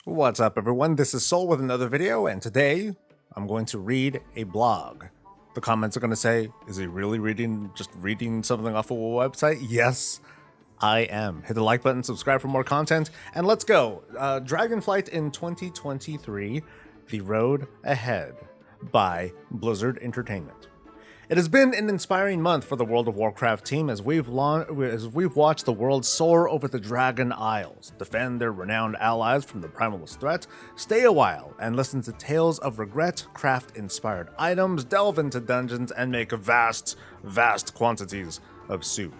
What's up, everyone? This is Soul with another video, and today I'm going to read a blog. The comments are going to say, is he really just reading something off of a website? Yes, I am. Hit the like button, subscribe for more content, and let's go. Dragonflight in 2023, The Road Ahead by Blizzard Entertainment. It has been an inspiring month for the World of Warcraft team as we've watched the world soar over the Dragon Isles, defend their renowned allies from the primalist threat, stay a while and listen to tales of regret, craft inspired items, delve into dungeons, and make vast quantities of soup.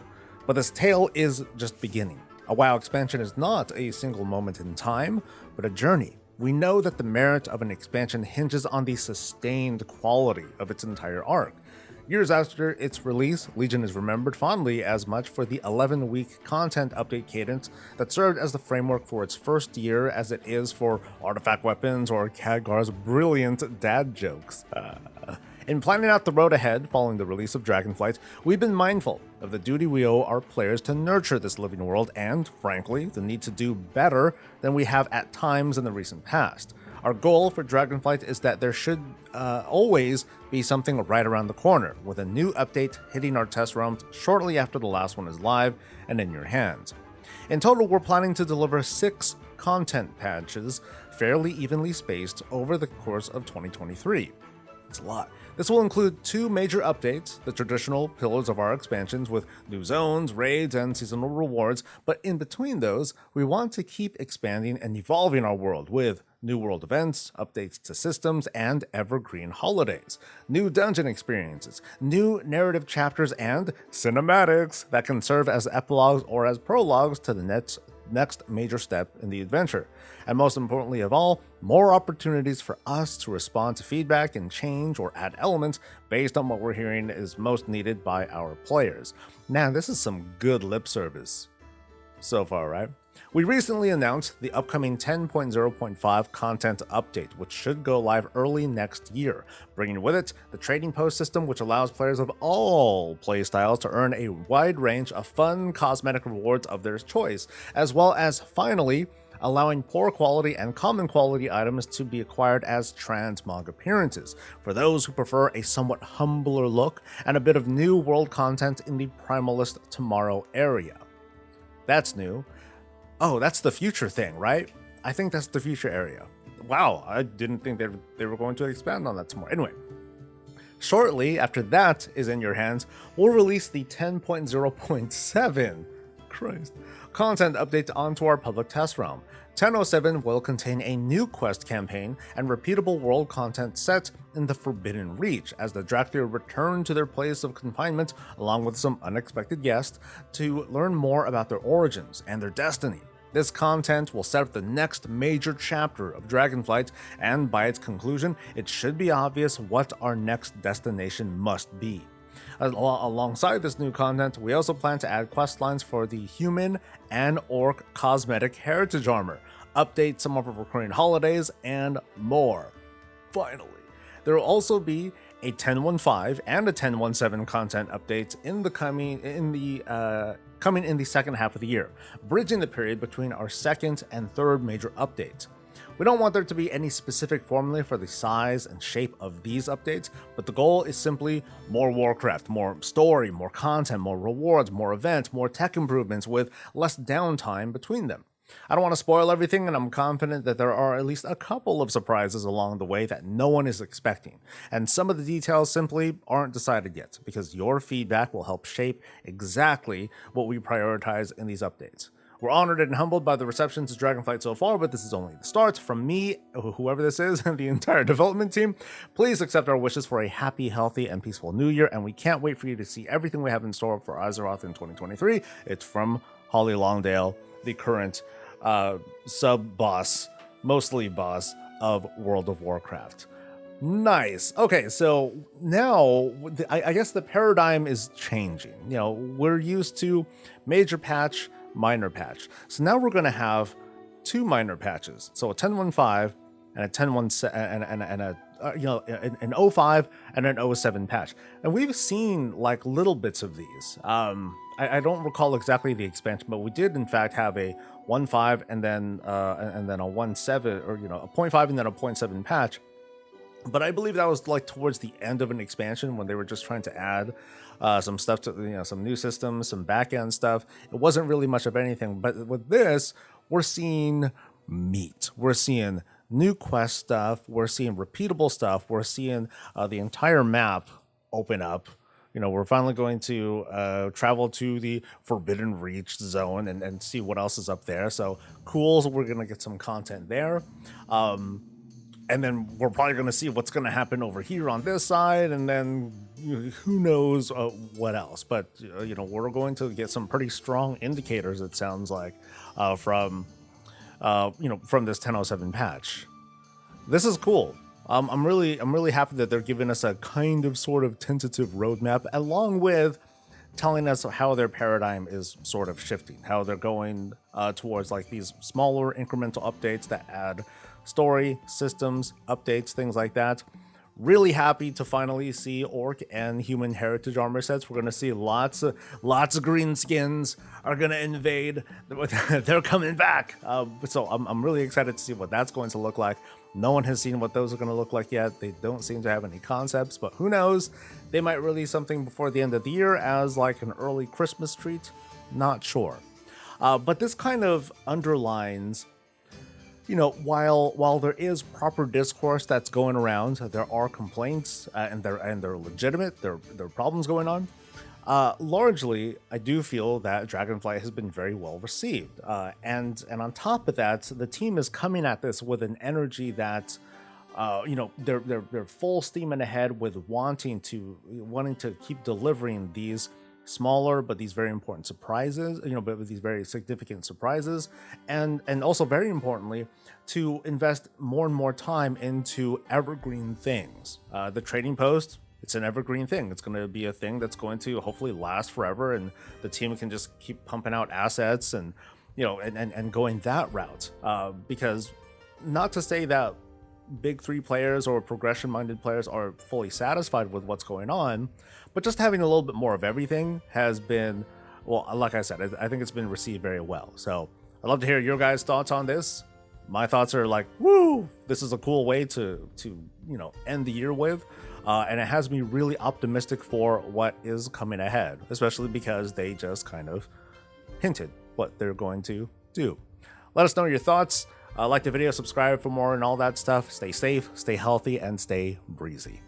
But this tale is just beginning. A WoW expansion is not a single moment in time, but a journey. We know that the merit of an expansion hinges on the sustained quality of its entire arc. Years after its release, Legion is remembered fondly as much for the 11-week content update cadence that served as the framework for its first year as it is for artifact weapons or Khadgar's brilliant dad jokes. In planning out the road ahead following the release of Dragonflight, we've been mindful of the duty we owe our players to nurture this living world and, frankly, the need to do better than we have at times in the recent past. Our goal for Dragonflight is that there should always be something right around the corner, with a new update hitting our test realms shortly after the last one is live and in your hands. In total, we're planning to deliver 6 content patches, fairly evenly spaced over the course of 2023. It's a lot. This will include 2 major updates, the traditional pillars of our expansions with new zones, raids, and seasonal rewards, but in between those, we want to keep expanding and evolving our world with new world events, updates to systems, and evergreen holidays, new dungeon experiences, new narrative chapters, and cinematics that can serve as epilogues or as prologues to the next major step in the adventure. And most importantly of all, more opportunities for us to respond to feedback and change or add elements based on what we're hearing is most needed by our players. Man, this is some good lip service so far, right? We recently announced the upcoming 10.0.5 content update, which should go live early next year, bringing with it the trading post system, which allows players of all playstyles to earn a wide range of fun cosmetic rewards of their choice, as well as, finally, allowing poor quality and common quality items to be acquired as transmog appearances, for those who prefer a somewhat humbler look and a bit of new world content in the Primalist Tomorrow area. That's new. Oh, that's the future thing, right? I think that's the future area. Wow, I didn't think they were going to expand on that tomorrow. Anyway, shortly after that is in your hands, we'll release the 10.0.7 content update onto our public test realm. 10.07 will contain a new quest campaign and repeatable world content set in the Forbidden Reach as the Drakthir return to their place of confinement along with some unexpected guests to learn more about their origins and their destiny. This content will set up the next major chapter of Dragonflight, and by its conclusion, it should be obvious what our next destination must be. Alongside this new content, we also plan to add quest lines for the human and orc cosmetic heritage armor, update some of our recurring holidays, and more. Finally, there will also be a 10.15 and a 10.17 content update coming in the second half of the year, bridging the period between our second and third major updates. We don't want there to be any specific formula for the size and shape of these updates, but the goal is simply more Warcraft, more story, more content, more rewards, more events, more tech improvements with less downtime between them. I don't want to spoil everything, and I'm confident that there are at least a couple of surprises along the way that no one is expecting, and some of the details simply aren't decided yet, because your feedback will help shape exactly what we prioritize in these updates. We're honored and humbled by the reception to Dragonflight so far, but this is only the start. From me, whoever this is, and the entire development team, please accept our wishes for a happy, healthy, and peaceful new year, and we can't wait for you to see everything we have in store for Azeroth in 2023. It's from Holly Longdale, the current sub-boss, mostly boss, of World of Warcraft. Nice. Okay, so now I guess the paradigm is changing. You know, we're used to major patch, minor patch. So now we're going to have 2 minor patches. So a 10.15 and a 10.17 and in 05 and an 07 patch, and we've seen like little bits of these. I don't recall exactly the expansion, but we did in fact have a 1.5 and then a 1.7, or a 0.5 and then a 0.7 patch. But I believe that was like towards the end of an expansion when they were just trying to add some stuff to, some new systems, some back-end stuff. It wasn't really much of anything. But with this, we're seeing meat. We're seeing new quest stuff. We're seeing repeatable stuff. We're seeing the entire map open up. We're finally going to travel to the Forbidden Reach zone and see what else is up there. So cool. So we're going to get some content there. And then we're probably going to see what's going to happen over here on this side, and then who knows what else. But, we're going to get some pretty strong indicators, it sounds like, from this 10.07 patch. This is cool. I'm really happy that they're giving us a kind of sort of tentative roadmap, along with telling us how their paradigm is sort of shifting, how they're going towards like these smaller incremental updates that add story, systems, updates, things like that. Really happy to finally see orc and human heritage armor sets. We're going to see lots of green skins are going to invade. They're coming back. So I'm really excited to see what that's going to look like. No one has seen what those are going to look like yet. They don't seem to have any concepts, but who knows? They might release something before the end of the year as like an early Christmas treat. Not sure. But this kind of underlines, while there is proper discourse that's going around, there are complaints and they're legitimate. There are problems going on. Largely, I do feel that Dragonflight has been very well received, and on top of that, the team is coming at this with an energy that, they're full steam ahead with wanting to keep delivering these smaller but these very important surprises, but with these very significant surprises, and also very importantly to invest more and more time into evergreen things. The trading post, it's an evergreen thing. It's going to be a thing that's going to hopefully last forever, and the team can just keep pumping out assets and and going that route, because not to say that big three players or progression minded players are fully satisfied with what's going on, but just having a little bit more of everything has been, well, like I said, I think it's been received very well. So I'd love to hear your guys' thoughts on this. My thoughts are like, woo, this is a cool way to end the year with, and it has me really optimistic for what is coming ahead, especially because they just kind of hinted what they're going to do. Let us know your thoughts. Like the video, subscribe for more and all that stuff. Stay safe, stay healthy, and stay breezy.